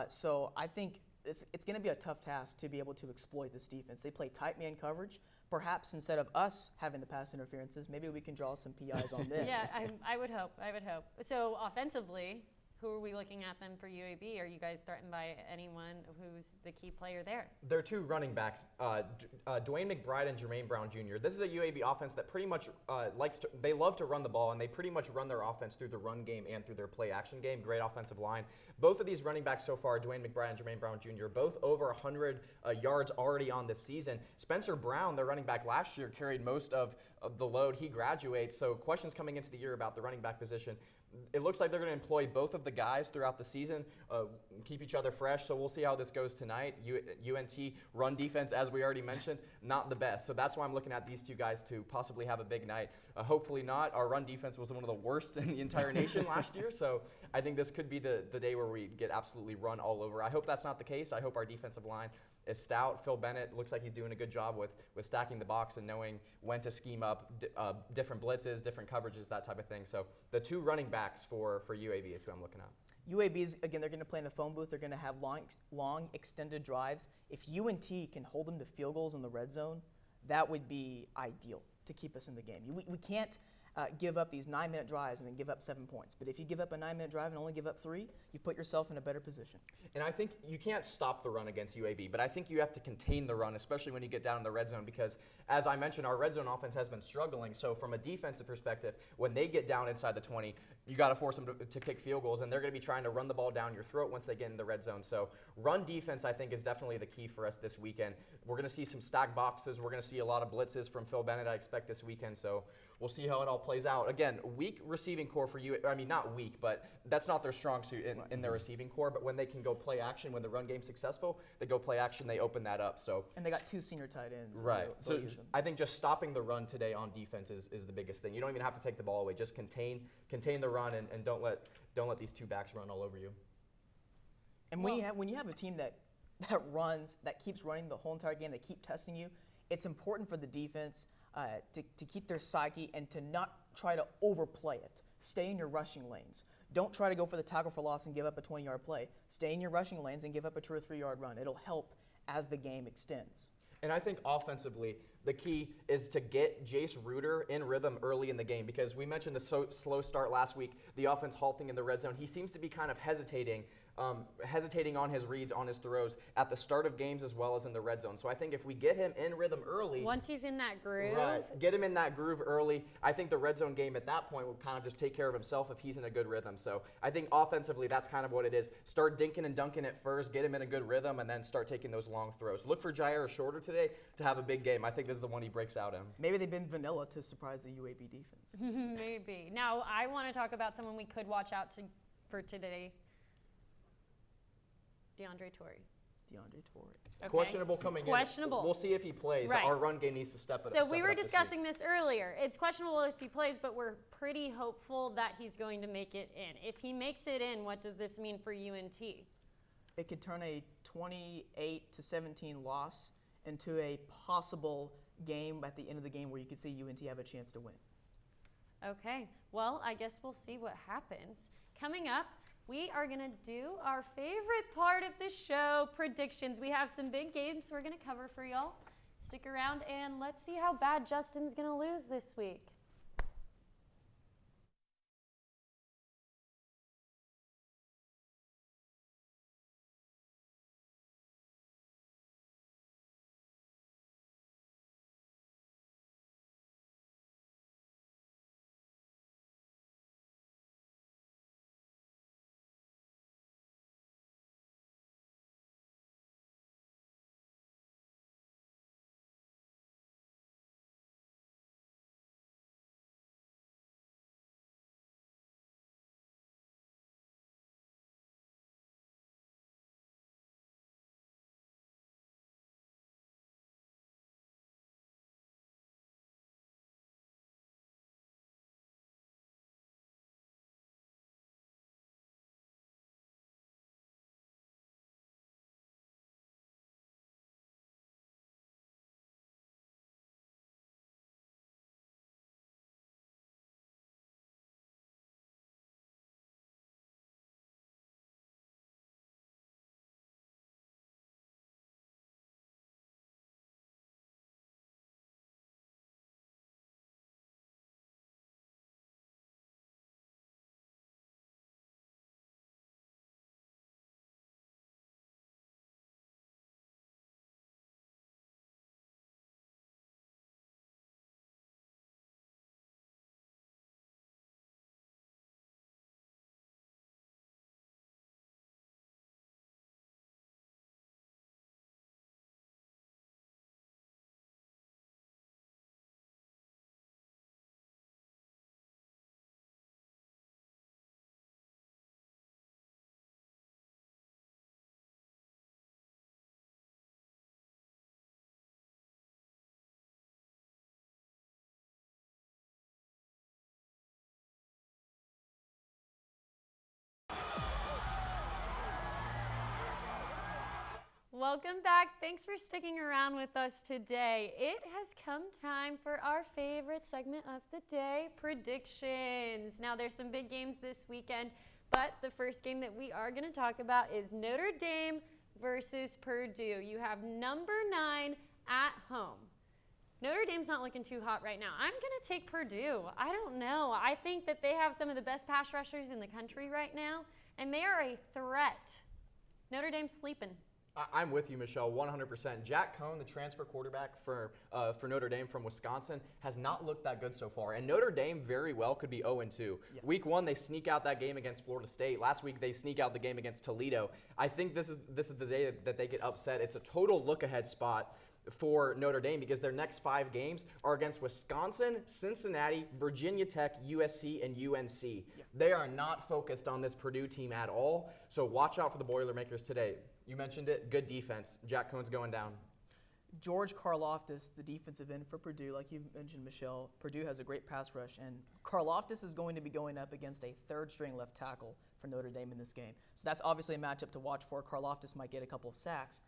So I think it's going to be a tough task to be able to exploit this defense. They play tight man coverage. Perhaps instead of us having the pass interferences, maybe we can draw some PIs on them. Yeah, I would hope. I would hope. So offensively, who are we looking at then for UAB? Are you guys threatened by anyone who's the key player there? There are 2 running backs, Dwayne McBride and Jermaine Brown Jr. This is a UAB offense that pretty much they love to run the ball, and they pretty much run their offense through the run game and through their play-action game. Great offensive line. Both of these running backs so far, Dwayne McBride and Jermaine Brown Jr., both over 100 yards already on this season. Spencer Brown, their running back last year, carried most of the load. He graduates, so questions coming into the year about the running back position. It looks like they're going to employ both of the guys throughout the season, keep each other fresh, so we'll see how this goes tonight. UNT run defense, as we already mentioned, not the best. So that's why I'm looking at these 2 guys to possibly have a big night. Hopefully not. Our run defense was one of the worst in the entire nation last year, so I think this could be the day where we get absolutely run all over. I hope that's not the case. I hope our defensive line is stout. Phil Bennett looks like he's doing a good job with stacking the box and knowing when to scheme up different blitzes, different coverages, that type of thing. So the 2 running backs for UAB is who I'm looking at. UAB's, again, they're going to play in a phone booth. They're going to have long extended drives. If UNT can hold them to field goals in the red zone, that would be ideal to keep us in the game. We can't give up these 9-minute drives and then give up 7 points. But if you give up a 9-minute drive and only give up 3, you put yourself in a better position. And I think you can't stop the run against UAB, but I think you have to contain the run, especially when you get down in the red zone, because as I mentioned, our red zone offense has been struggling. So from a defensive perspective, when they get down inside the 20, you got to force them to kick field goals, and they're going to be trying to run the ball down your throat once they get in the red zone. So run defense, I think, is definitely the key for us this weekend. We're going to see some stacked boxes. We're going to see a lot of blitzes from Phil Bennett, I expect, this weekend. So we'll see how it all plays out. Again, weak receiving core for you. I mean, not weak, but that's not their strong suit in their receiving core. But when they can go play action, when the run game's successful, they go play action, they open that up. So and they got 2 senior tight ends. Right. So I think just stopping the run today on defense is the biggest thing. You don't even have to take the ball away. Just contain the run and don't let these 2 backs run all over you. And when you have a team that keeps running the whole entire game, they keep testing you, it's important for the defense to keep their psyche and to not try to overplay it. Stay in your rushing lanes. Don't try to go for the tackle for loss and give up a 20-yard play. Stay in your rushing lanes and give up a 2 or 3-yard run. It'll help as the game extends. And I think offensively, the key is to get Jace Reuter in rhythm early in the game, because we mentioned the slow start last week, the offense halting in the red zone. He seems to be kind of hesitating on his reads, on his throws at the start of games as well as in the red zone. So I think if we get him in rhythm early. Once he's in that groove. Right, get him in that groove early. I think the red zone game at that point will kind of just take care of himself if he's in a good rhythm. So I think offensively, that's kind of what it is. Start dinking and dunking at first, get him in a good rhythm, and then start taking those long throws. Look for Jair Shorter today to have a big game. I think this is the one he breaks out in. Maybe they've been vanilla to surprise the UAB defense. Maybe. Now, I want to talk about someone we could watch out for today. DeAndre Torrey. Okay. Questionable coming in. Questionable. We'll see if he plays. Right. Our run game needs to step it up. So we were discussing this earlier. It's questionable if he plays, but we're pretty hopeful that he's going to make it in. If he makes it in, what does this mean for UNT? It could turn a 28-17 loss into a possible game at the end of the game where you could see UNT have a chance to win. Okay. Well, I guess we'll see what happens. Coming up, we are going to do our favorite part of the show, predictions. We have some big games we're going to cover for y'all. Stick around and let's see how bad Justin's going to lose this week. Welcome back. Thanks for sticking around with us today. It has come time for our favorite segment of the day, predictions. Now, there's some big games this weekend, but the first game that we are going to talk about is Notre Dame versus Purdue. You have number 9 at home. Notre Dame's not looking too hot right now. I'm going to take Purdue. I don't know. I think that they have some of the best pass rushers in the country right now, and they are a threat. Notre Dame's sleeping. I'm with you, Michelle, 100%. Jack Cohn, the transfer quarterback for Notre Dame from Wisconsin, has not looked that good so far. And Notre Dame very well could be 0-2. Yeah. Week 1, they sneak out that game against Florida State. Last week, they sneak out the game against Toledo. I think this is the day that they get upset. It's a total look-ahead spot for Notre Dame because their next 5 games are against Wisconsin, Cincinnati, Virginia Tech, USC, and UNC. Yeah. They are not focused on this Purdue team at all, so watch out for the Boilermakers today. You mentioned it, good defense. Jack Cohn's going down. George Karlaftis, the defensive end for Purdue, like you mentioned, Michelle, Purdue has a great pass rush, and Karlaftis is going to be going up against a third-string left tackle for Notre Dame in this game. So that's obviously a matchup to watch for. Karlaftis might get a couple of sacks.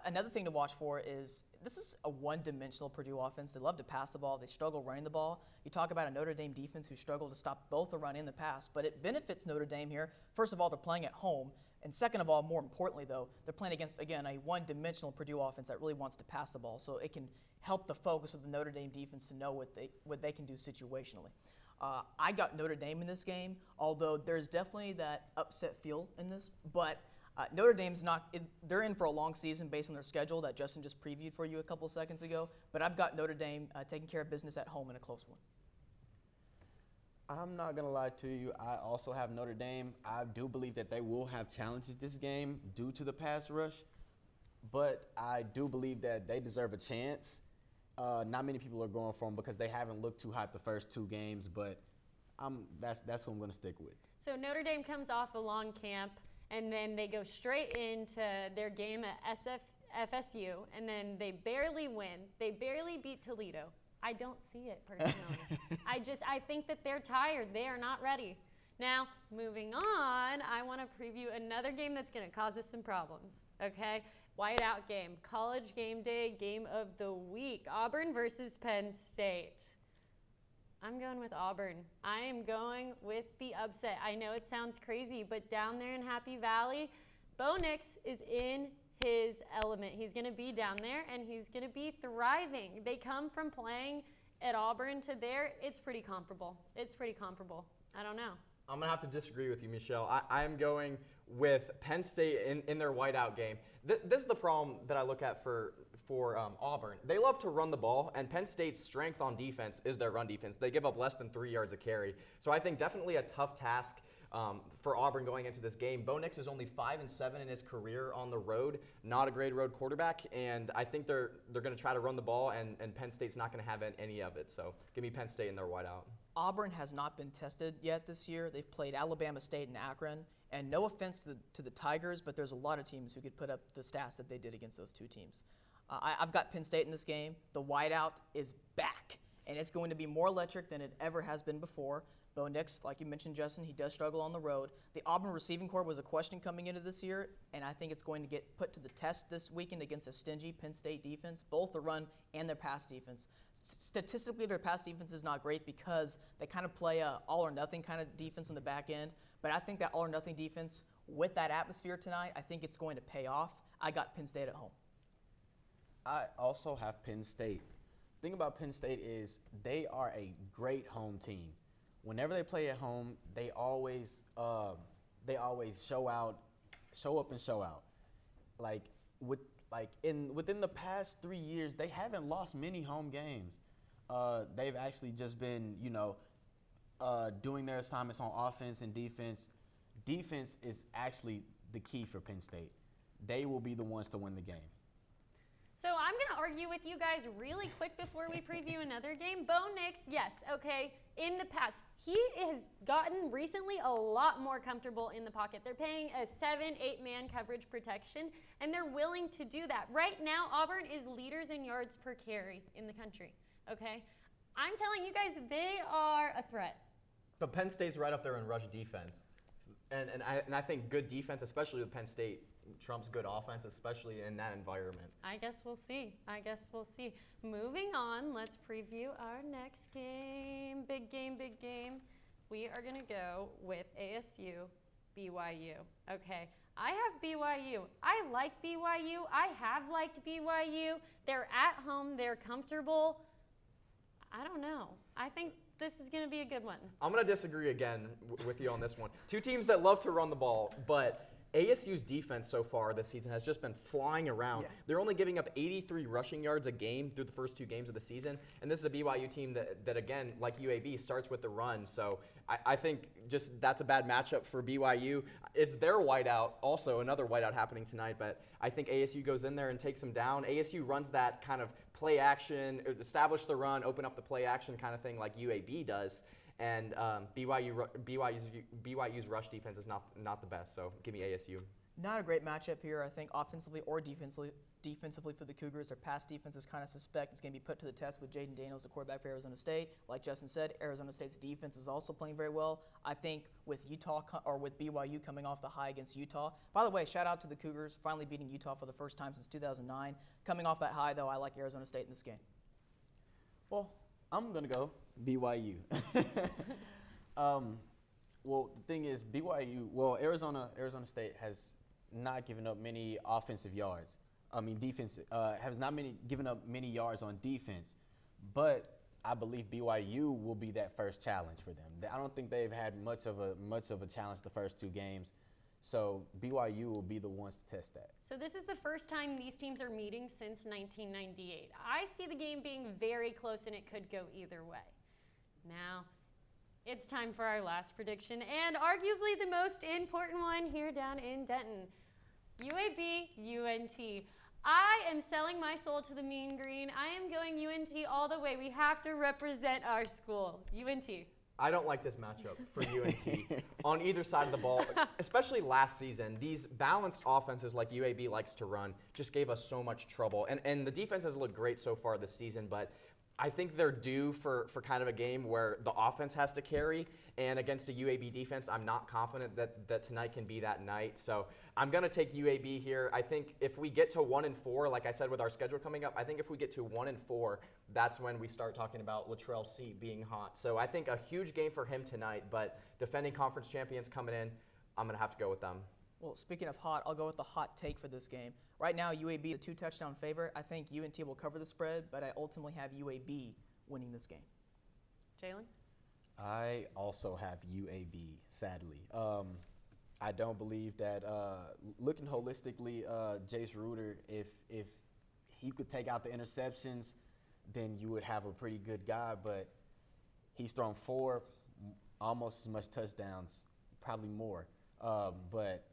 Another thing to watch for is this is a one-dimensional Purdue offense. They love to pass the ball. They struggle running the ball. You talk about a Notre Dame defense who struggle to stop both the run and the pass, but it benefits Notre Dame here. First of all, they're playing at home. And second of all, more importantly, though, they're playing against, again, a one-dimensional Purdue offense that really wants to pass the ball. So it can help the focus of the Notre Dame defense to know what they can do situationally. I got Notre Dame in this game, although there's definitely that upset feel in this. But Notre Dame's they're in for a long season based on their schedule that Justin just previewed for you a couple seconds ago. But I've got Notre Dame taking care of business at home in a close one. I'm not going to lie to you. I also have Notre Dame. I do believe that they will have challenges this game due to the pass rush, but I do believe that they deserve a chance. Not many people are going for them because they haven't looked too hot the first 2 games, but that's who I'm going to stick with. So Notre Dame comes off a long camp, and then they go straight into their game at FSU, and then they barely win. They barely beat Toledo. I don't see it personally. I think that they're tired. They are not ready. Now, moving on, I want to preview another game that's going to cause us some problems, okay? Whiteout game, college game day, game of the week. Auburn versus Penn State. I'm going with Auburn. I am going with the upset. I know it sounds crazy, but down there in Happy Valley, Bo Nix is in his element. He's going to be down there, and he's going to be thriving. They come from playing at Auburn to there. It's pretty comparable. I don't know. I'm going to have to disagree with you, Michelle. I'm going with Penn State in their whiteout game. This is the problem that I look at for Auburn. They love to run the ball, and Penn State's strength on defense is their run defense. They give up less than 3 yards a carry. So I think definitely a tough task for Auburn going into this game. Bo Nix is only 5-7 in his career on the road, not a great road quarterback, and I think they're going to try to run the ball, and Penn State's not going to have any of it. So give me Penn State in their whiteout. Auburn has not been tested yet this year. They've played Alabama State and Akron, and no offense to the Tigers, but there's a lot of teams who could put up the stats that they did against those 2 teams. I've got Penn State in this game. The whiteout is back, and it's going to be more electric than it ever has been before. Bo Nix, like you mentioned, Justin, he does struggle on the road. The Auburn receiving corps was a question coming into this year, and I think it's going to get put to the test this weekend against a stingy Penn State defense, both the run and their pass defense. Statistically, their pass defense is not great because they kind of play a all-or-nothing kind of defense on the back end, but I think that all-or-nothing defense, with that atmosphere tonight, I think it's going to pay off. I got Penn State at home. I also have Penn State. The thing about Penn State is they are a great home team. Whenever they play at home, they always show up and show out. Within the past 3 years, they haven't lost many home games. They've actually just been, doing their assignments on offense and defense. Defense is actually the key for Penn State. They will be the ones to win the game. So I'm going to argue with you guys really quick before we preview another game. Bo Nix, yes, okay, in the past, he has gotten recently a lot more comfortable in the pocket. They're paying a 7-8 man coverage protection, and they're willing to do that. Right now, Auburn is leaders in yards per carry in the country, okay? I'm telling you guys, they are a threat. But Penn State's right up there in rush defense. And I think good defense, especially with Penn State, trumps good offense, especially in that environment. I guess we'll see. Moving on, let's preview our next game. Big game, big game. We are going to go with ASU, BYU. Okay, I have BYU. I like BYU. I have liked BYU. They're at home. They're comfortable. I don't know. I think this is going to be a good one. I'm going to disagree again with you on this one. Two teams that love to run the ball, but ASU's defense so far this season has just been flying around. Yeah. They're only giving up 83 rushing yards a game through the first 2 games of the season. And this is a BYU team that again, like UAB, starts with the run. So I think just that's a bad matchup for BYU. It's their whiteout, also another whiteout happening tonight. But I think ASU goes in there and takes them down. ASU runs that kind of play action, establish the run, open up the play action kind of thing like UAB does. And BYU's rush defense is not the best, so give me ASU. Not a great matchup here, I think, offensively or defensively for the Cougars. Their pass defense is kind of suspect. It's going to be put to the test with Jaden Daniels, the quarterback for Arizona State. Like Justin said, Arizona State's defense is also playing very well. I think with with BYU coming off the high against Utah. By the way, shout out to the Cougars finally beating Utah for the first time since 2009. Coming off that high, though, I like Arizona State in this game. Well, I'm going to go BYU. Well, the thing is, Arizona State has not given up many offensive yards. Has not given up many yards on defense. But I believe BYU will be that first challenge for them. I don't think they've had much of a challenge the first 2 games. So BYU will be the ones to test that. So this is the first time these teams are meeting since 1998. I see the game being very close, and it could go either way. Now, it's time for our last prediction, and arguably the most important one here down in Denton. UAB, UNT. I am selling my soul to the mean green. I am going UNT all the way. We have to represent our school. UNT. I don't like this matchup for UNT on either side of the ball, especially last season. These balanced offenses like UAB likes to run just gave us so much trouble. And the defense has looked great so far this season, but I think they're due for kind of a game where the offense has to carry. And against a UAB defense, I'm not confident that tonight can be that night. So I'm going to take UAB here. I think if we get to 1-4, like I said with our schedule coming up, I think if we get to 1-4, that's when we start talking about Latrell C being hot. So I think a huge game for him tonight, but defending conference champions coming in, I'm going to have to go with them. Well, speaking of hot, I'll go with the hot take for this game. Right now, UAB, the 2-touchdown favorite. I think UNT will cover the spread, but I ultimately have UAB winning this game. Jaelon? I also have UAB, sadly. I don't believe that, looking holistically, Jace Ruder, if he could take out the interceptions, then you would have a pretty good guy, but he's thrown 4, almost as much touchdowns, probably more. But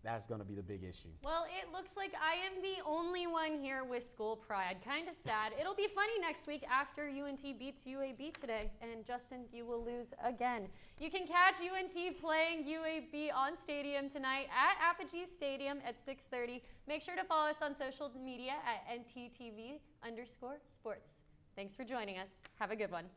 that's going to be the big issue. Well, it looks like I am the only one here with school pride. Kind of sad. It'll be funny next week after UNT beats UAB today. And Justin, you will lose again. You can catch UNT playing UAB on Stadium tonight at Apogee Stadium at 6:30. Make sure to follow us on social media at NTTV_sports. Thanks for joining us. Have a good one.